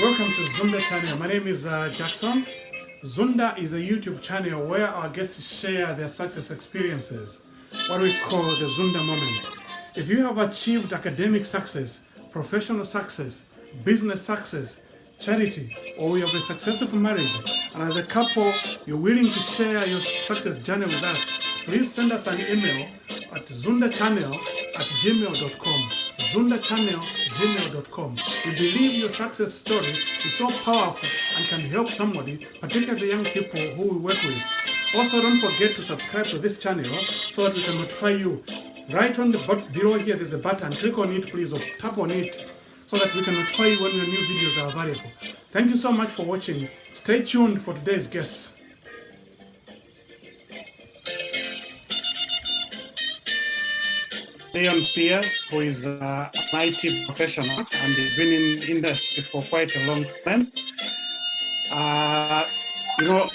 Welcome to Zunda channel. My name is Jackson. Zunda is a YouTube channel where our guests share their success experiences, what we call the Zunda moment. If you have achieved academic success, professional success, business success, charity, or you have a successful marriage, and as a couple you're willing to share your success journey with us, please send us an email at zundachannel@gmail.com. Zundachannel@gmail.com. We believe your success story is so powerful and can help somebody, particularly young people who we work with. Also, don't forget to subscribe to this channel so that we can notify you. Right on the below here, there's a button. Click on it, please, or tap on it so that we can notify you when your new videos are available. Thank you so much for watching. Stay tuned for today's guests. Leon Spears, who is an IT professional and has been in the industry for quite a long time.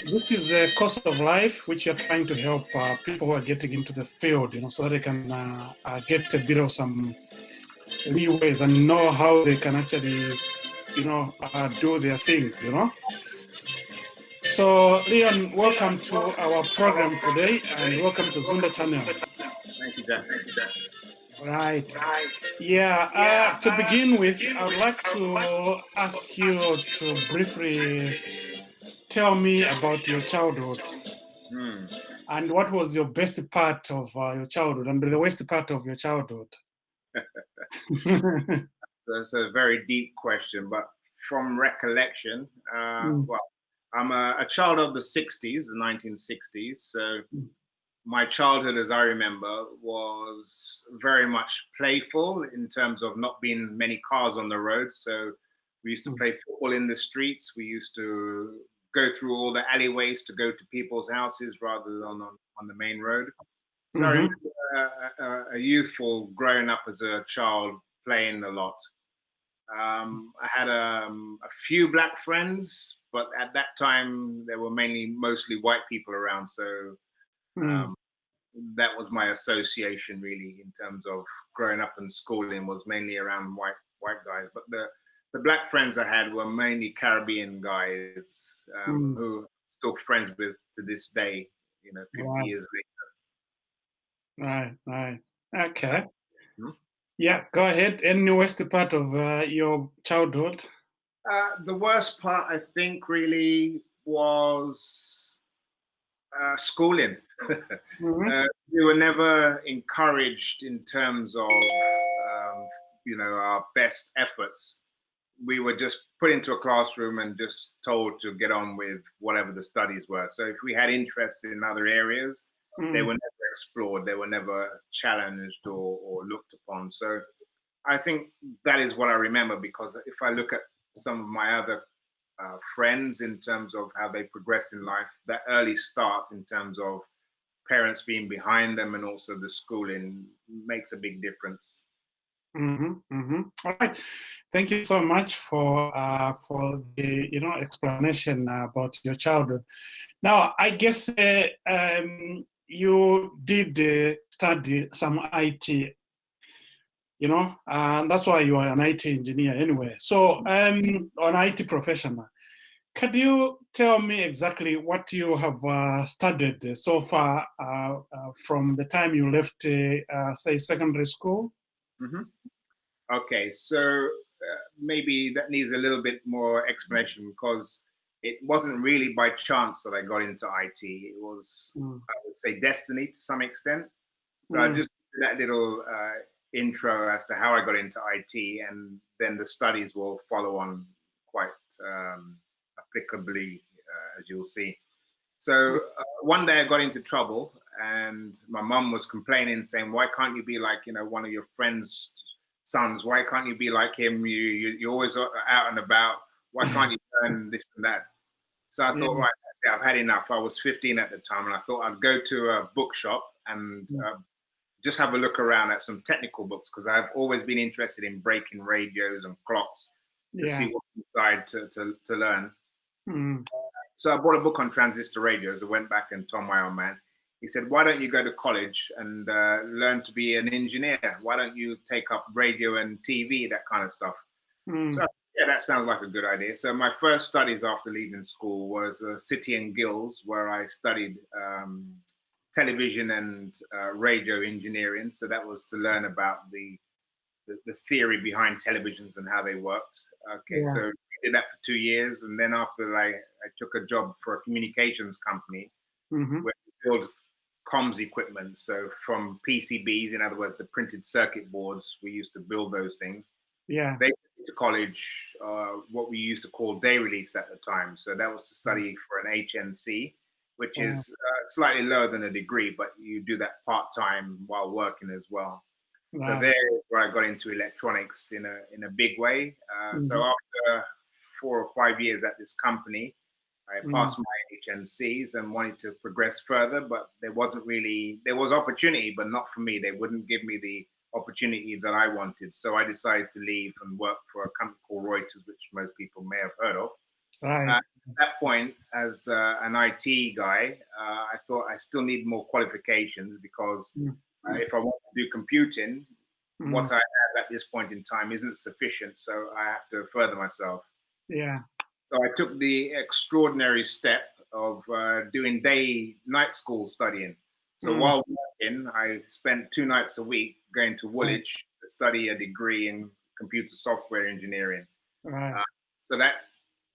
This is a course of life which you're trying to help people who are getting into the field, so that they can get a bit of some leeways and know how they can actually, do their things. So, Leon, welcome to our program today and welcome to Zunda channel. Thank you, Jack. Right. Yeah. To begin with, I would like to ask you to briefly tell me about your childhood and what was your best part of your childhood and the worst part of your childhood. That's a very deep question, but from recollection, well, I'm a child of the 60s, the 1960s. So my childhood, as I remember, was very much playful in terms of not being many cars on the road. So we used to play football in the streets. We used to go through all the alleyways to go to people's houses rather than on the main road. So I remember a youthful growing up as a child playing a lot. I had a few black friends, but at that time there were mostly white people around. So that was my association really in terms of growing up and schooling was mainly around white guys. But the black friends I had were mainly Caribbean guys who I'm still friends with to this day. 50 years later. Right. Okay. Hmm? Yeah, go ahead. Any worst part of your childhood? The worst part, I think, really was schooling. We were never encouraged in terms of, our best efforts. We were just put into a classroom and just told to get on with whatever the studies were. So if we had interests in other areas, they were never explored. They were never challenged or looked upon. So I think that is what I remember, because if I look at some of my other friends in terms of how they progress in life, that early start in terms of parents being behind them and also the schooling makes a big difference. All right. Thank you so much for the explanation about your childhood. Now, I guess you did study some IT. That's why you are an IT engineer anyway. So, an IT professional. Could you tell me exactly what you have studied so far from the time you left, say, secondary school? Okay, so maybe that needs a little bit more explanation, because it wasn't really by chance that I got into IT. It was, I would say, destiny to some extent. So I just did that little intro as to how I got into IT, and then the studies will follow on quite applicably, as you'll see. So one day I got into trouble, and my mum was complaining, saying, "Why can't you be like, one of your friends' sons? Why can't you be like him? You're always out and about. Why can't you learn this and that?" So I thought, right, I've had enough. I was 15 at the time, and I thought I'd go to a bookshop and just have a look around at some technical books, because I've always been interested in breaking radios and clocks to see what's inside to learn. So I bought a book on transistor radios. I went back and told my old man. He said, "Why don't you go to college and learn to be an engineer? Why don't you take up radio and TV, that kind of stuff?" So Yeah, that sounds like a good idea. So my first studies after leaving school was City and Guilds, where I studied television and radio engineering. So that was to learn about the theory behind televisions and how they worked. Okay, Yeah. so I did that for 2 years, and then after that, I took a job for a communications company Mm-hmm. where we build comms equipment. So from PCBs, in other words, the printed circuit boards, we used to build those things. Yeah. They took me to college, what we used to call day release at the time. So that was to study for an HNC, which Wow. is slightly lower than a degree, but you do that part time while working as well. So Right. there is where I got into electronics in a big way. So Mm-hmm. after 4 or 5 years at this company, I Mm. passed my HNCs and wanted to progress further, but there was opportunity, but not for me. They wouldn't give me the opportunity that I wanted. So I decided to leave and work for a company called Reuters, which most people may have heard of. Right. At that point, as an IT guy, I thought I still need more qualifications because Mm. if I want to do computing, Mm. what I have at this point in time isn't sufficient. So I have to further myself. Yeah. So I took the extraordinary step of doing night school studying. So Mm. while working, I spent 2 nights a week going to Woolwich to study a degree in computer software engineering. Right. So that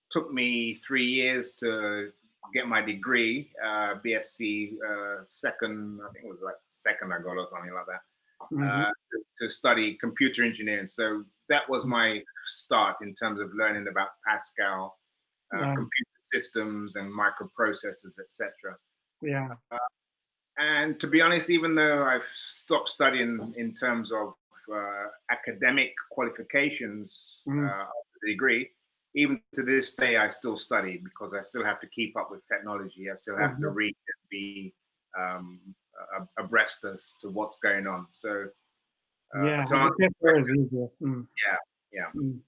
took me 3 years to get my degree, BSc second, I think it was like second I got or something like that, Mm-hmm. to study computer engineering. So that was my start in terms of learning about Pascal, Right. computer systems and microprocessors, etc. Yeah. And to be honest, even though I've stopped studying in terms of academic qualifications Mm. of the degree, even to this day, I still study because I still have to keep up with technology. I still have to Mm-hmm. read and be um, abreast as to what's going on. So Yeah. to The answer the paper is question, easier. Mm. yeah, yeah. Mm.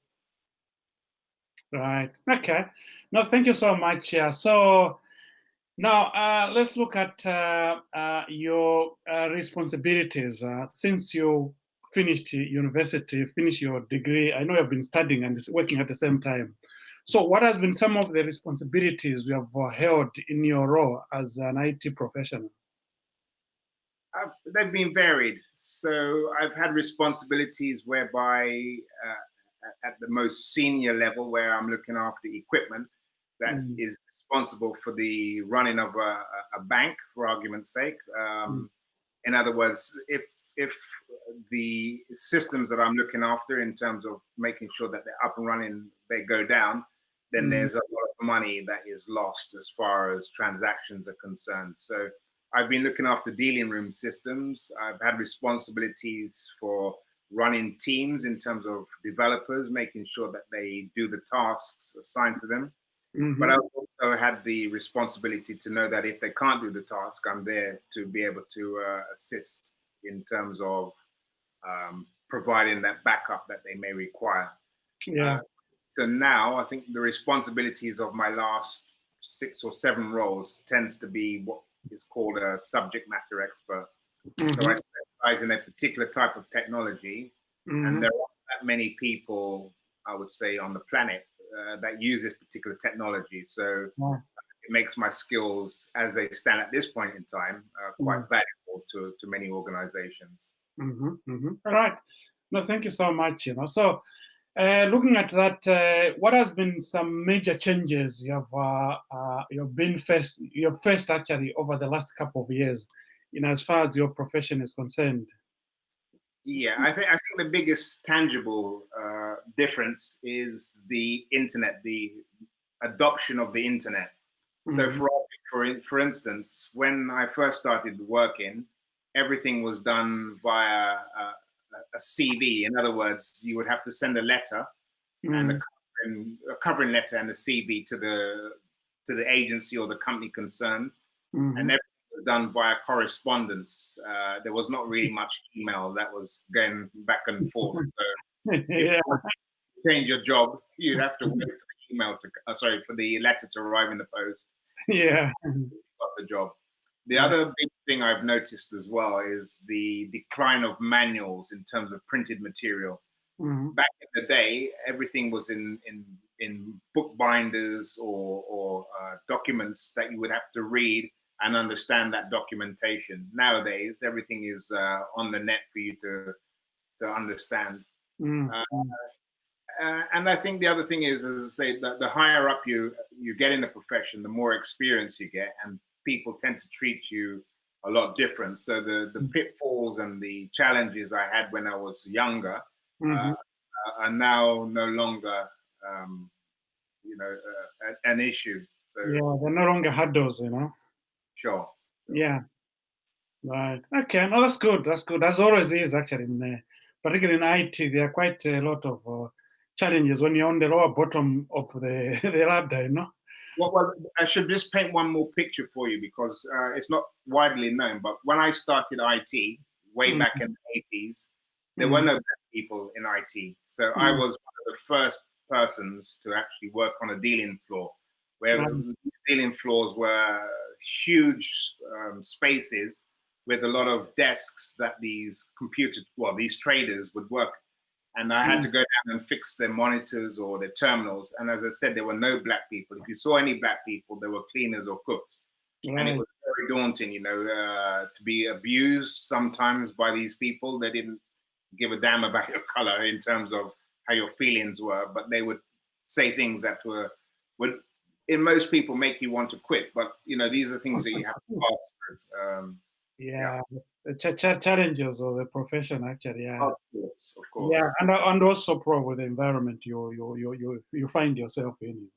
Right. Okay. No, thank you so much. So now let's look at your responsibilities since you finished university, finished your degree. I know you've been studying and working at the same time. So, what has been some of the responsibilities you have held in your role as an IT professional? They've been varied. So I've had responsibilities whereby at the most senior level, where I'm looking after equipment that Mm. is responsible for the running of a bank, for argument's sake. Mm. In other words, if the systems that I'm looking after in terms of making sure that they're up and running, they go down, then Mm. there's a lot of money that is lost as far as transactions are concerned. So I've been looking after dealing room systems. I've had responsibilities for running teams in terms of developers, making sure that they do the tasks assigned to them. But Mm-hmm. I've also had the responsibility to know that if they can't do the task, I'm there to be able to assist in terms of providing that backup that they may require. Yeah. Uh, so now I think the responsibilities of my last 6 or 7 roles tends to be what is called a subject matter expert. So I Mm-hmm. specialize in a particular type of technology, and Mm-hmm. there aren't that many people, I would say, on the planet that use this particular technology. So Yeah. it makes my skills, as they stand at this point in time, quite Mm. valuable to many organizations. Mm-hmm. Mm-hmm. All right. No, thank you so much. So, looking at that, what has been some major changes you've faced actually over the last couple of years, as far as your profession is concerned? Yeah, I think the biggest tangible difference is the internet, the adoption of the internet. So Mm-hmm. for instance, when I first started working, everything was done via a CV. In other words, you would have to send a letter and a covering letter and a CV to the agency or the company concerned, Mm-hmm. and everything was done via correspondence. There was not really much email that was going back and forth. So if Yeah. you want to change your job, you'd have to wait for the email to, for the letter to arrive in the post. Yeah. Got the job. The Yeah. other big thing I've noticed as well is the decline of manuals in terms of printed material. back in the day, everything was in book binders or documents that you would have to read and understand that documentation. Nowadays, everything is on the net for you to understand. And I think the other thing is, as I say, that the higher up you get in the profession, the more experience you get, and people tend to treat you a lot different. So the pitfalls and the challenges I had when I was younger are now no longer, an issue. So yeah, they're no longer hurdles, sure. Yeah. Right. Okay. No, that's good. That's good. As always is actually, particularly in IT, there are quite a lot of challenges when you're on the lower bottom of the, the ladder. Well, I should just paint one more picture for you because it's not widely known. But when I started IT way back in the 80s, there were no black people in IT. So I was one of the first persons to actually work on a dealing floor, where dealing floors were huge spaces with a lot of desks that these traders would work. And I had to go down and fix their monitors or their terminals. And as I said, there were no black people. If you saw any black people, they were cleaners or cooks. And it was very daunting, to be abused sometimes by these people. They didn't give a damn about your color in terms of how your feelings were, but they would say things that would in most people make you want to quit. But, these are things that you have to pass through. The challenges of the profession, actually. Yeah. Of course. Yeah, and also probably the environment you find yourself in.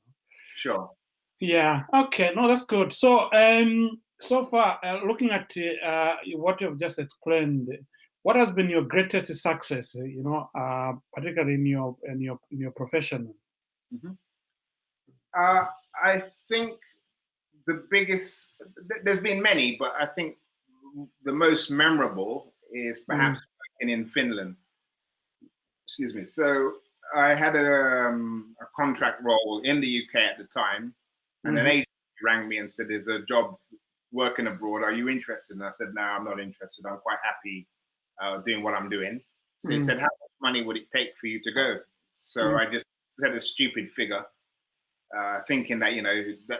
Sure. Yeah. Okay. No, that's good. So, so far, looking at what you've just explained, what has been your greatest success? Particularly in your profession. I think the biggest. There's been many, but I think the most memorable is perhaps working in Finland. Excuse me. So I had a contract role in the UK at the time, and an agent rang me and said, "There's a job working abroad. Are you interested?" And I said, "No, I'm not interested. I'm quite happy doing what I'm doing." So he said, "How much money would it take for you to go?" So I just said a stupid figure, thinking that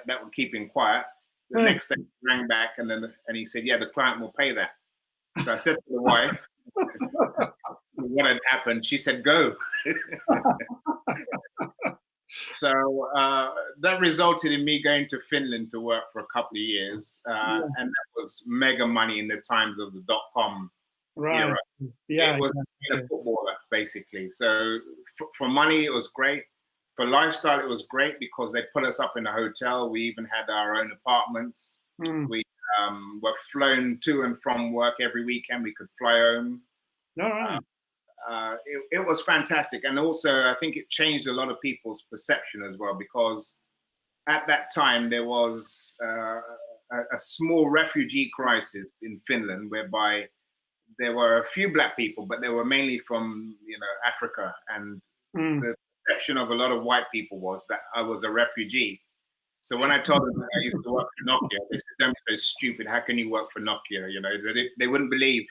that would keep him quiet. The next day he rang back and he said, "Yeah, the client will pay that." So I said to the wife what had happened. She said, "Go." So that resulted in me going to Finland to work for a couple of years, and that was mega money in the times of the .com era. Yeah, it was a footballer basically. So for money, it was great. For lifestyle, it was great because they put us up in a hotel. We even had our own apartments. We were flown to and from work every weekend. We could fly home. It was fantastic. And also, I think it changed a lot of people's perception as well, because at that time, there was a small refugee crisis in Finland, whereby there were a few black people, but they were mainly from Africa. And the perception of a lot of white people was that I was a refugee. So when I told them that I used to work for Nokia, they said, "Don't be so stupid. How can you work for Nokia?" They wouldn't believe.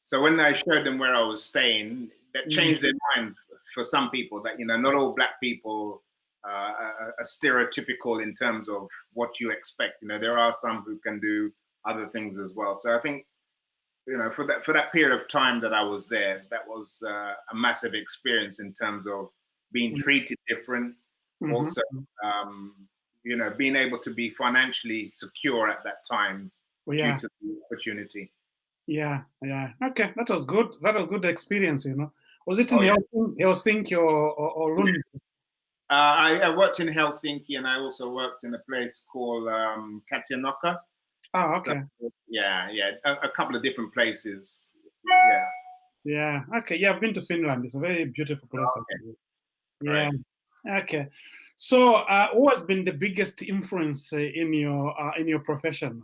So when I showed them where I was staying, that changed their mind for some people, that not all black people are stereotypical in terms of what you expect. There are some who can do other things as well. So I think for that period of time that I was there, that was a massive experience in terms of being treated different. Also, being able to be financially secure at that time due to the opportunity. Yeah. Okay, that was good. That was a good experience. Was it in Helsinki or Lund? I worked in Helsinki, and I also worked in a place called Katianoka. Oh, okay. So, a couple of different places. Yeah. Okay. Yeah, I've been to Finland. It's a very beautiful place. Okay. Yeah. Right. Okay. So, who has been the biggest influence in your profession?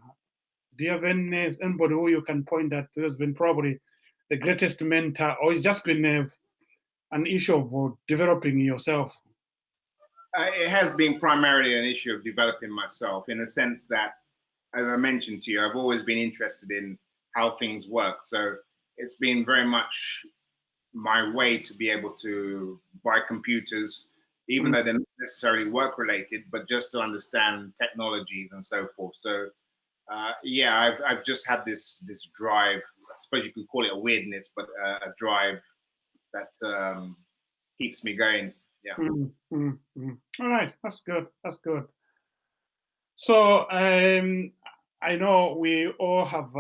Do you have anybody who you can point at who has been probably the greatest mentor, or it's just been an issue of developing yourself? It has been primarily an issue of developing myself, in a sense that, as I mentioned to you, I've always been interested in how things work. So it's been very much my way to be able to buy computers, even though they're not necessarily work related, but just to understand technologies and so forth. So yeah, I've just had this drive. I suppose you could call it a weirdness, but a drive that keeps me going. Yeah. All right, that's good. That's good. So I know we all have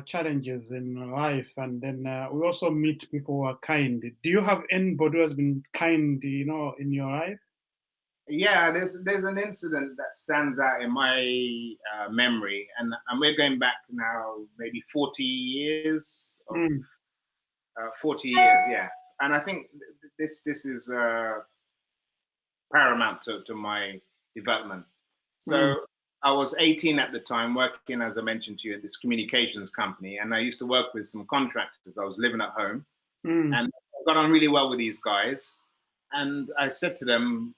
challenges in life, and then we also meet people who are kind. Do you have anybody who has been kind, in your life? Yeah, there's an incident that stands out in my memory, and we're going back now maybe 40 years of 40 years, yeah. And I think this is paramount to my development. So I was 18 at the time, working, as I mentioned to you, at this communications company, and I used to work with some contractors. I was living at home, and I got on really well with these guys. And I said to them,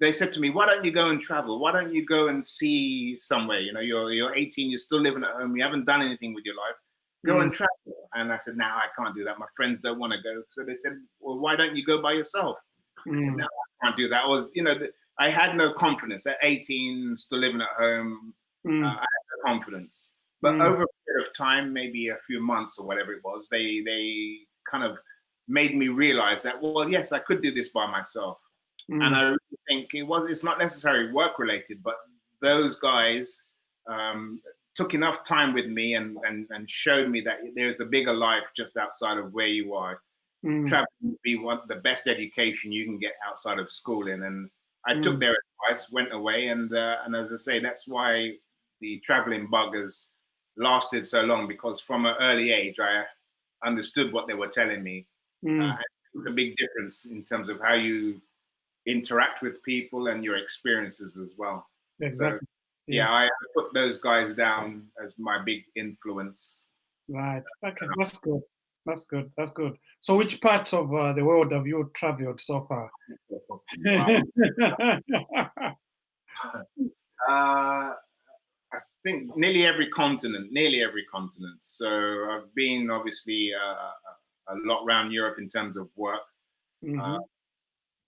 they said to me, "Why don't you go and travel? Why don't you go and see somewhere? You know, you're 18, you're still living at home, you haven't done anything with your life. Go and travel." And I said, "No, I can't do that. My friends don't want to go." So they said, "Well, why don't you go by yourself?" I said, "No, I can't do that." I was, I had no confidence at 18, still living at home. I had no confidence. But over a period of time, maybe a few months or whatever it was, they kind of made me realize that, well, yes, I could do this by myself. And I really think it's not necessarily work related, but those guys took enough time with me and showed me that there's a bigger life just outside of where you are. Traveling would be the best education you can get outside of schooling. And I took their advice, went away, and as I say, that's why the traveling bug has lasted so long, because from an early age I understood what they were telling me. It's a big difference in terms of how you interact with people and your experiences as well. Exactly. So, yeah, I put those guys down as my big influence. Right. Okay, that's good. That's good. That's good. So, which parts of the world have you traveled so far? I think nearly every continent. So I've been obviously a lot around Europe in terms of work.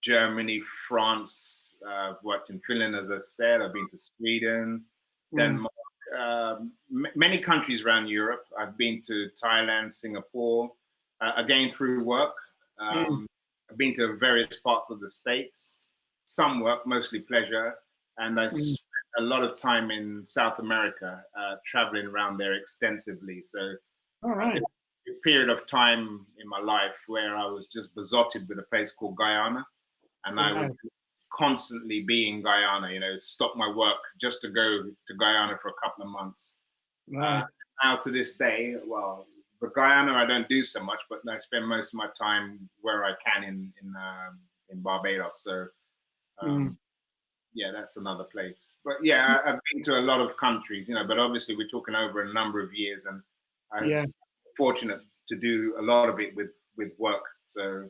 Germany, France. I've worked in Finland, as I said. I've been to Sweden, Denmark, many countries around Europe. I've been to Thailand, Singapore, again through work. I've been to various parts of the States, some work, mostly pleasure. And I spent a lot of time in South America, traveling around there extensively. So all right. a period of time in my life where I was just besotted with a place called Guyana. And I would constantly be in Guyana, stop my work just to go to Guyana for a couple of months. Now to this day, well, the Guyana I don't do so much, but I spend most of my time where I can in Barbados. So yeah, that's another place. But yeah, I've been to a lot of countries, but obviously we're talking over a number of years, and I'm fortunate to do a lot of it with work. So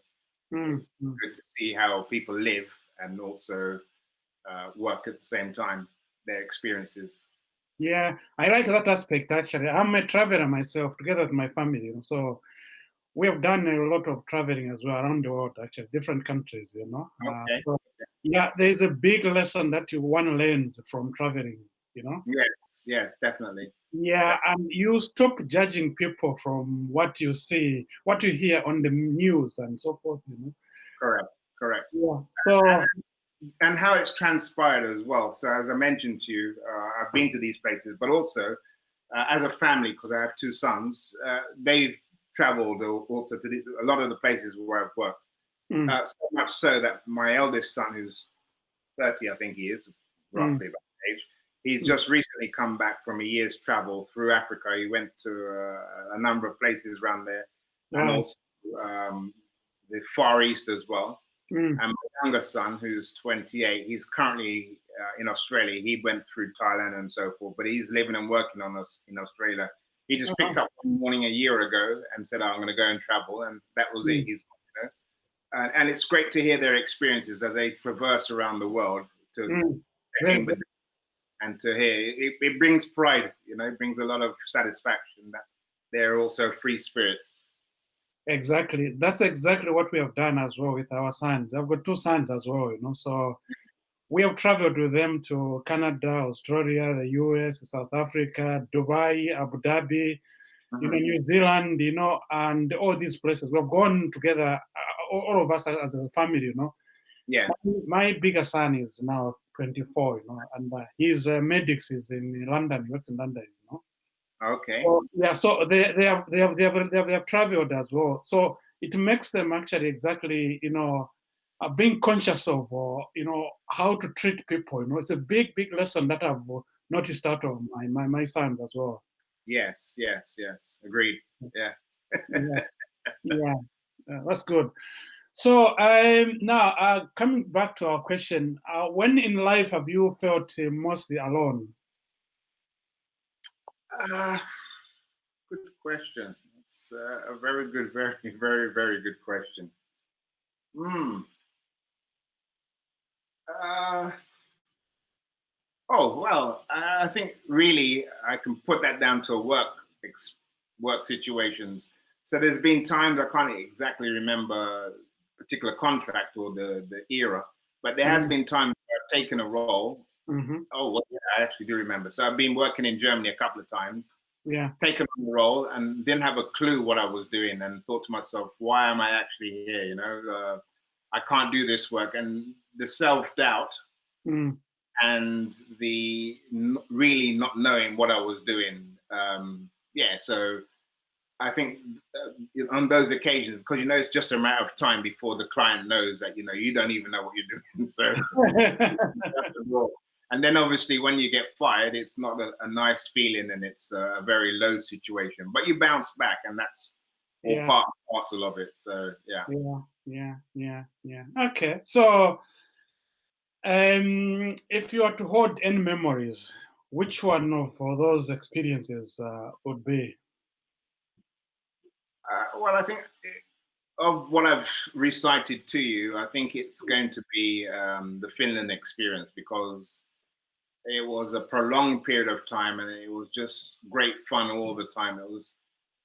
it's good to see how people live and also work at the same time, their experiences. Yeah, I like that aspect actually. I'm a traveler myself, together with my family. So we have done a lot of traveling as well around the world, actually, different countries. Okay. So, yeah, there's a big lesson that one learns from traveling. Yes, definitely. Yeah, and you stop judging people from what you see, what you hear on the news, and so forth. Correct. Yeah. So. And how it's transpired as well. So as I mentioned to you, I've been to these places, but also as a family, because I have two sons, they've traveled also to a lot of the places where I've worked. So much so that my eldest son, who's 30, I think he is, roughly about age, he's just recently come back from a year's travel through Africa. He went to a number of places around there, and also the Far East as well. And my younger son, who's 28, he's currently in Australia. He went through Thailand and so forth, but he's living and working on us in Australia. He just picked up one morning a year ago and said, "I'm going to go and travel," and that was it. He's, and it's great to hear their experiences as they traverse around the world and to hear it brings pride. It brings a lot of satisfaction that they're also free spirits. Exactly. That's exactly what we have done as well with our sons. I've got two sons as well, you know. So we have traveled with them to Canada, Australia, the US, South Africa, Dubai, Abu Dhabi, you know, New Zealand, you know, and all these places. We've gone together, all of us as a family, you know. Yeah. My bigger son is now 24, you know, and his medics is in London. He works in London, you know. Okay. So, yeah, so they have traveled as well. So it makes them actually exactly, you know, being conscious of, you know, how to treat people. You know, it's a big lesson that I've noticed out of my sons as well. Yes, yes, yes. Agreed. Yeah. Yeah, yeah, that's good. So now coming back to our question, when in life have you felt mostly alone? Uh, Good question. It's a very good, very, very, very good question. Hmm. Uh, oh well, I think really I can put that down to work situations. So there's been times I can't exactly remember a particular contract or the era, but there has been times where I've taken a role. Mm-hmm. Oh, well, yeah, I actually do remember. So I've been working in Germany a couple of times, Yeah. taken on the role, and didn't have a clue what I was doing, and thought to myself, "Why am I actually here? You know, I can't do this work." And the self doubt Mm. and really not knowing what I was doing. Yeah, so I think on those occasions, because you know it's just a matter of time before the client knows that you don't even know what you're doing. So and then obviously when you get fired, it's not a nice feeling, and it's a very low situation. But you bounce back, and that's all Yeah. part and parcel of it. So yeah. Yeah. Okay. So, if you are to hold any memories, which one of those experiences would be? Well, I think of what I've recited to you, I think it's going to be the Finland experience, because it was a prolonged period of time and it was just great fun all the time. It was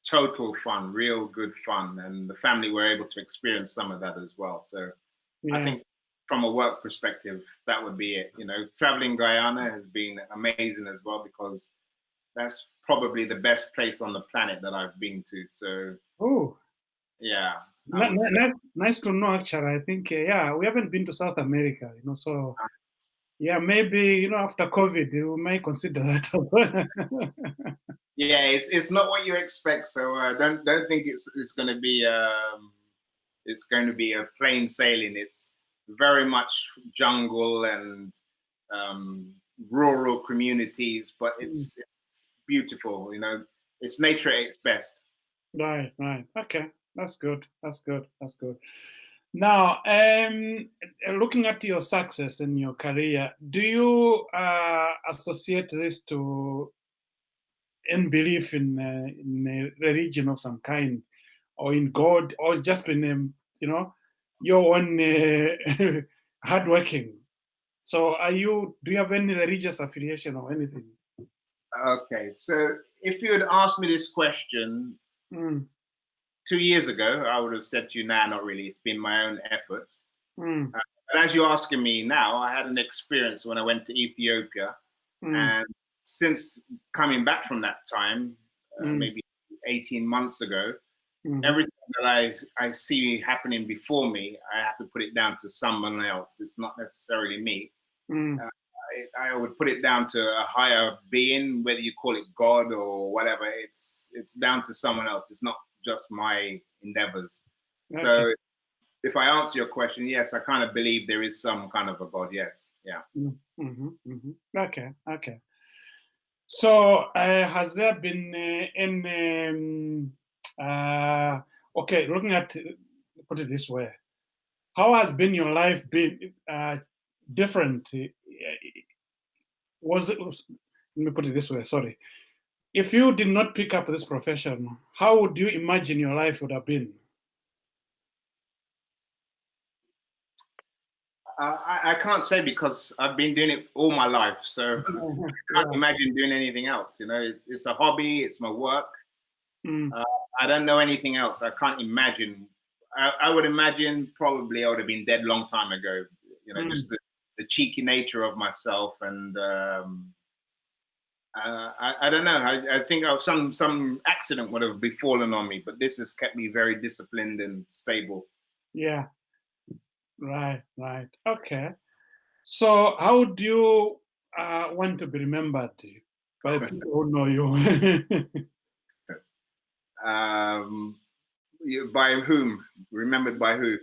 total fun, real good fun. And the family were able to experience some of that as well. So I Yeah. think from a work perspective, that would be it. You know, traveling Guyana has been amazing as well, because that's probably the best place on the planet that I've been to. So Oh, yeah, I would say. nice to know. Actually, I think yeah, we haven't been to South America, you know. So yeah, maybe you know after COVID, we might consider that. Yeah, it's not what you expect. So don't think it's going to be a plain sailing. It's very much jungle and um, rural communities, but it's beautiful. You know, it's nature at its best. Right. Okay, that's good. That's good. Now, looking at your success in your career, do you associate this to any belief in a religion of some kind, or in God, or just been, you know, your own hardworking? So, do you have any religious affiliation or anything? Okay, so if you had asked me this question Mm, 2 years ago, I would have said to you, "Nah, not really. It's been my own efforts." mm, But as you're asking me now, I had an experience when I went to Ethiopia, mm, and since coming back from that time, mm, maybe 18 months ago, mhm, everything that I see happening before me, I have to put it down to someone else. It's not necessarily me. mm. Uh, I would put it down to a higher being, whether you call it God or whatever. It's down to someone else. It's not just my endeavors. Okay. So if I answer your question, yes, I kind of believe there is some kind of a God. Yes, yeah. Okay. So, has there been okay, looking at, put it this way, how has been your life been different? Let me put it this way, sorry. If you did not pick up this profession, how would you imagine your life would have been? I can't say, because I've been doing it all my life, so I can't Yeah. imagine doing anything else. You know, it's a hobby, it's my work. Mm, I don't know anything else. I can't imagine. I would imagine probably I would have been dead long time ago. You know, just the cheeky nature of myself, and I don't know. I think some accident would have befallen on me, but this has kept me very disciplined and stable. Yeah. Right. Right. Okay. So, how do you want to be remembered by people who know you? Um, by whom? Remembered by who?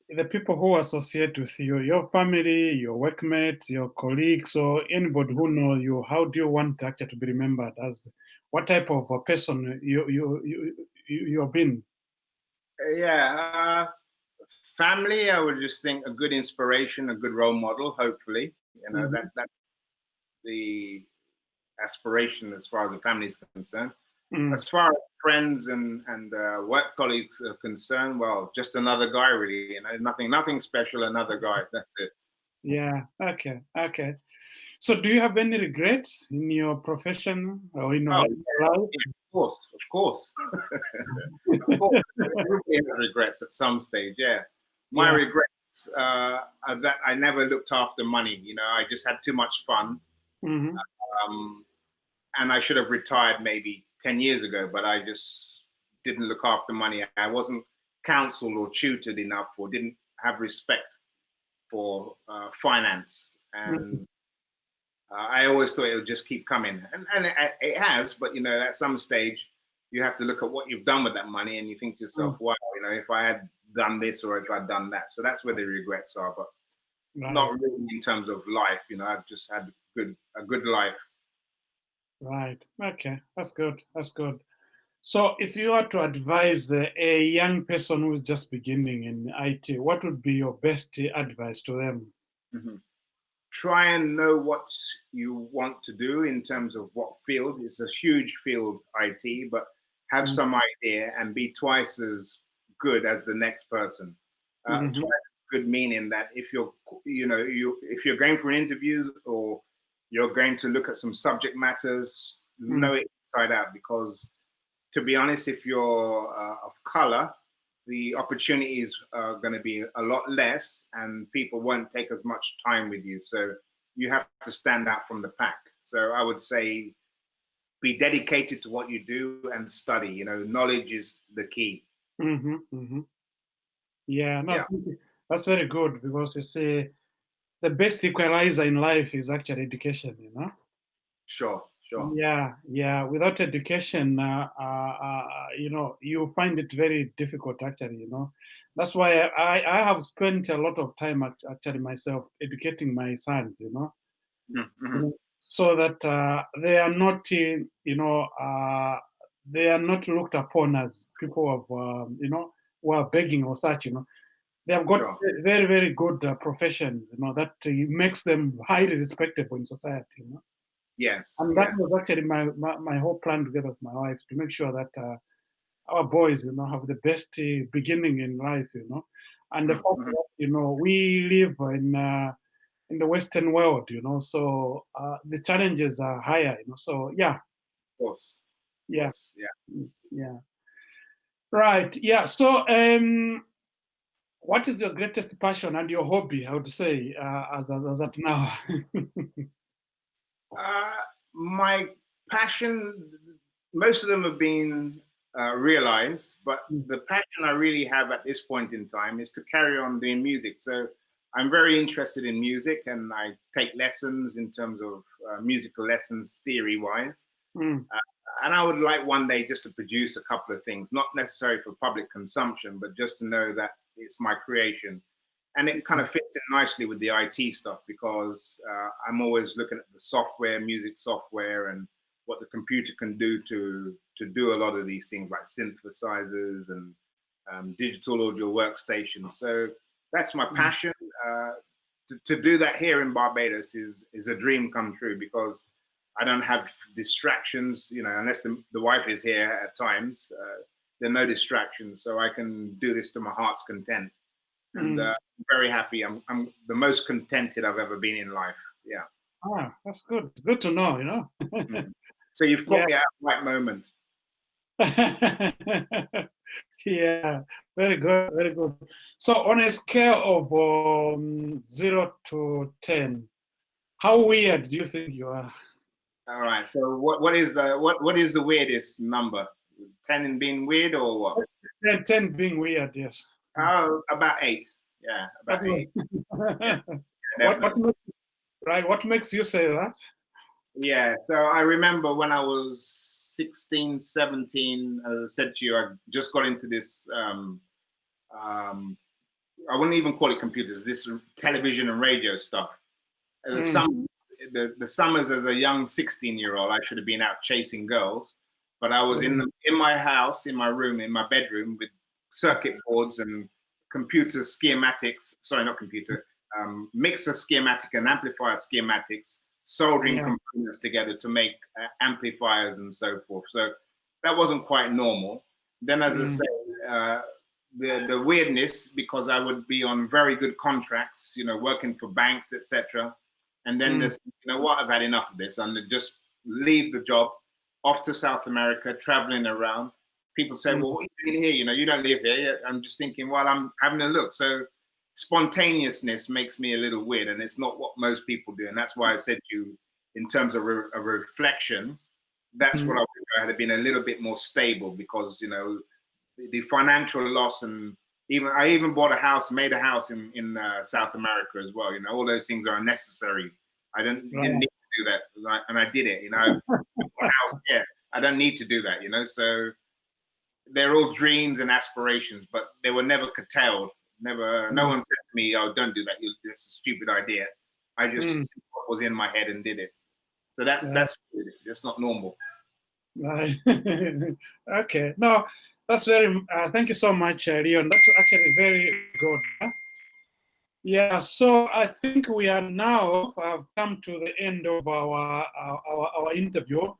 The people who associate with you, your family, your workmates, your colleagues, or anybody who know you. How do you want actually to be remembered as? What type of a person you've been? Yeah, family. I would just think a good inspiration, a good role model. Hopefully, you know Mhm. that's the aspiration as far as the family is concerned. Mm. As far as friends and work colleagues are concerned, well, just another guy, really. You know, nothing special. Another guy. That's it. Yeah. Okay. Okay. So, do you have any regrets in your profession or in Oh, your life? yeah, of course, of course, of course. Everybody has regrets at some stage. Yeah, my Yeah. regrets are that I never looked after money. You know, I just had too much fun, Hmm. um, and I should have retired maybe 10 years ago. But I just didn't look after money. I wasn't counseled or tutored enough, or didn't have respect for finance. And I always thought it would just keep coming, and it has. But you know, at some stage, you have to look at what you've done with that money, and you think to yourself, "Wow, you know, if I had done this or if I'd done that." So that's where the regrets are, but Right. not really in terms of life. You know, I've just had a good life. Right. Okay. That's good. That's good. So, if you were to advise a young person who's just beginning in IT, what would be your best advice to them? Mhm. Try and know what you want to do in terms of what field. It's a huge field, IT, but have Mm. some idea and be twice as good as the next person. Mhm. Twice good meaning that if you're, you know, if you're going for an interview or you're going to look at some subject matters, Mm. know it inside out. Because to be honest, if you're of color, the opportunities are going to be a lot less and people won't take as much time with you. So you have to stand out from the pack. So I would say be dedicated to what you do and study. You know, knowledge is the key. Mhm. Mhm. Yeah, no, Yeah, that's very good because you see, the best equalizer in life is actually education, you know? sure, sure. Yeah, yeah. Without education, you find it very difficult, actually, you know. That's why I have spent a lot of time actually myself educating my sons, Mm-hmm. so that they are not, they are not looked upon as people of, who are begging or such, They have got Sure. very, very good professions, that makes them highly respectable in society, Yes, And that was yes. actually my whole plan together with my wife to make sure that our boys, have the best beginning in life, And the fact Mm-hmm. that, we live in the Western world, so the challenges are higher, So yeah, Of yeah, course, yeah. yeah. Right. Yeah. So what is your greatest passion and your hobby, I would say, as at now? Uh, my passion, most of them have been realized, but the passion I really have at this point in time is to carry on doing music. So I'm very interested in music and I take lessons in terms of musical lessons, theory wise. Mm, And I would like one day just to produce a couple of things, not necessarily for public consumption, but just to know that it's my creation. And it kind of fits in nicely with the IT stuff because I'm always looking at the software, music software, and what the computer can do to do a lot of these things like synthesizers and digital audio workstations. So that's my mm, passion. To do that here in Barbados is a dream come true because I don't have distractions, unless the wife is here at times. There are no distractions, so I can do this to my heart's content, and mm. I'm very happy. I'm the most contented I've ever been in life. Yeah. Ah, that's good. Good to know, Mhm. So you've caught Yeah. me at the right moment. Yeah, very good, very good. So on a scale of 0 to 10, how weird do you think you are? All right. So what is the weirdest number? 10 and being weird or what? 10 being weird, yes. Oh, about 8. Yeah, about 8. Yeah, What definitely. makes, right? What makes you say that? Yeah. So I remember when I was 16, 17, as I said to you, I just got into this um, I wouldn't even call it computers, this television and radio stuff. The summers, the summers as a young 16-year-old, I should have been out chasing girls, but I was in my house, in my room, in my bedroom with circuit boards and computer schematics. Sorry, not computer, mixer schematic and amplifier schematics, soldering components together to make amplifiers and so forth. So that wasn't quite normal. Then, as I say, the weirdness, because I would be on very good contracts, working for banks, etc. And then this, what, I've had enough of this, and just leave the job, off to South America, traveling around. People say, well, what are you doing here? You don't live here. I'm just thinking, well, I'm having a look. So spontaneousness makes me a little weird, and it's not what most people do. And that's why I said to you, in terms of a reflection, that's what I would have been a little bit more stable, because, the financial loss, and I even bought a house, made a house in South America as well. All those things are unnecessary. I didn't need to do that, and I did it. I bought a house. Yeah, I don't need to do that. So they're all dreams and aspirations, but they were never curtailed. Never. No one said to me, "Oh, don't do that. It's a stupid idea." I just did what was in my head and did it. So that's not normal. Right. Okay. No, that's very. Thank you so much, Leon. That's actually very good. Huh? Yeah. So I think we are now have come to the end of our interview.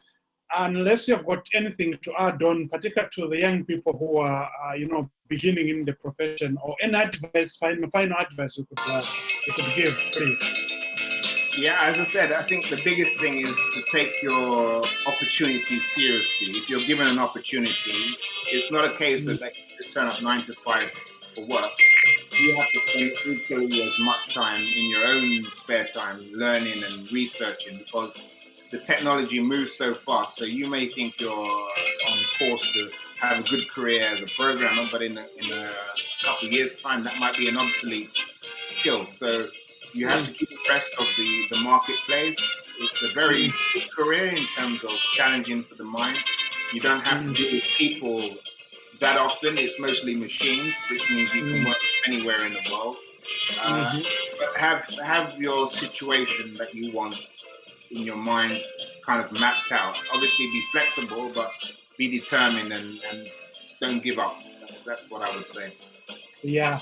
Unless you have got anything to add on, particularly to the young people who are beginning in the profession, or any advice, final advice you could give, please. Yeah, as I said, I think the biggest thing is to take your opportunity seriously. If you're given an opportunity, it's not a case of that you just turn up 9 to 5 for work. You have to spend equally as much time in your own spare time learning and researching, because the technology moves so fast. So you may think you're on course to have a good career as a programmer, but in a couple of years' time, that might be an obsolete skill. So you have to keep abreast of the marketplace. It's a very good career in terms of challenging for the mind. You don't have to deal with people that often. It's mostly machines, which means you can work anywhere in the world. But have your situation that you want in your mind kind of mapped out. Obviously, be flexible, but be determined and don't give up. That's what I would say. Yeah,